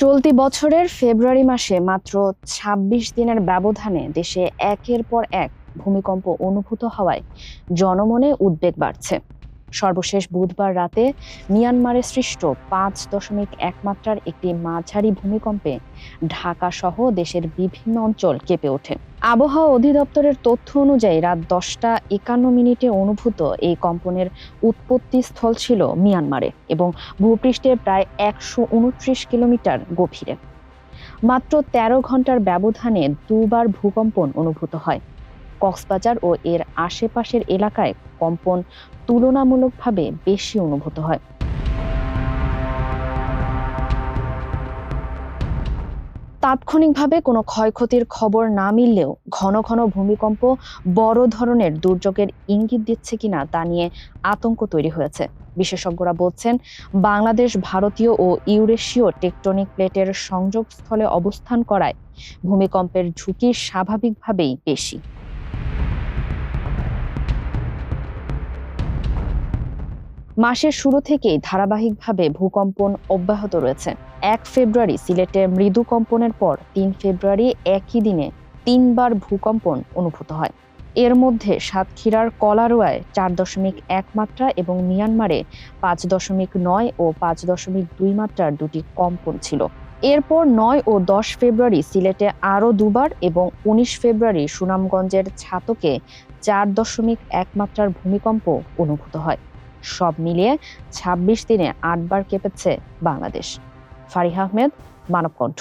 চলতি বছরের ফেব্রুয়ারি মাসে মাত্র ২৬ দিনের ব্যবধানে দেশে একের পর এক ভূমিকম্প অনুভূত হওয়ায় জনমনে উদ্বেগ বাড়ছে। সর্বশেষ বুধবার রাতে মিয়ানমারে সৃষ্ট ৫.১ মাত্রার একটি মাঝারি ভূমিকম্পে ঢাকা সহ দেশের বিভিন্ন অঞ্চল কেঁপে ওঠে। আবহাওয়া অধিদপ্তরের তথ্য অনুযায়ী রাত ১০টা ৫১ অনুভূত এই কম্পনের উৎপত্তি স্থল ছিল মিয়ানমারে এবং ভূপৃষ্ঠের প্রায় ১২৯ কিলোমিটার গভীরে। মাত্র ১৩ ঘন্টার ব্যবধানে দুবার ভূকম্পন অনুভূত হয়। কক্সবাজার ও এর আশেপাশের এলাকায় কম্পন তুলনামূলকভাবে বেশি অনুভূত হয়। তাৎক্ষণিকভাবে কোনো ক্ষয়ক্ষতির খবর না মিললেও ঘন ঘন ভূমিকম্প বড় ধরনের দুর্যোগের ইঙ্গিত দিচ্ছে কিনা তা নিয়ে আতঙ্ক তৈরি হয়েছে। বিশেষজ্ঞরা বলছেন, বাংলাদেশ ভারতীয় ও ইউরেশীয় টেকটনিক প্লেটের সংযোগস্থলে অবস্থান করায় ভূমিকম্পের ঝুঁকি স্বাভাবিকভাবেই বেশি। মাসের শুরু থেকেই ধারাবাহিকভাবে ভূকম্পন অব্যাহত রয়েছে। ১ ফেব্রুয়ারি সিলেটে মৃদু কম্পনের পর ৩ ফেব্রুয়ারি একই দিনে ৩বার ভূকম্পন অনুভূত হয়। এর মধ্যে সাতক্ষীরার কলারোয়ায় ৪.১ মাত্রা এবং মিয়ানমারে ৫.৯ ও ৫.২ মাত্রার দুটি কম্পন ছিল। এরপর ৯ ও ১০ ফেব্রুয়ারি সিলেটে আরও দুবার এবং ১৯ ফেব্রুয়ারি সুনামগঞ্জের ছাতকে ৪.১ মাত্রার ভূমিকম্প অনুভূত হয়। সব মিলিয়ে ২৬ দিনে ৮বার কেঁপেছে বাংলাদেশ। ফারিহা আহমেদ, মানবকণ্ঠ।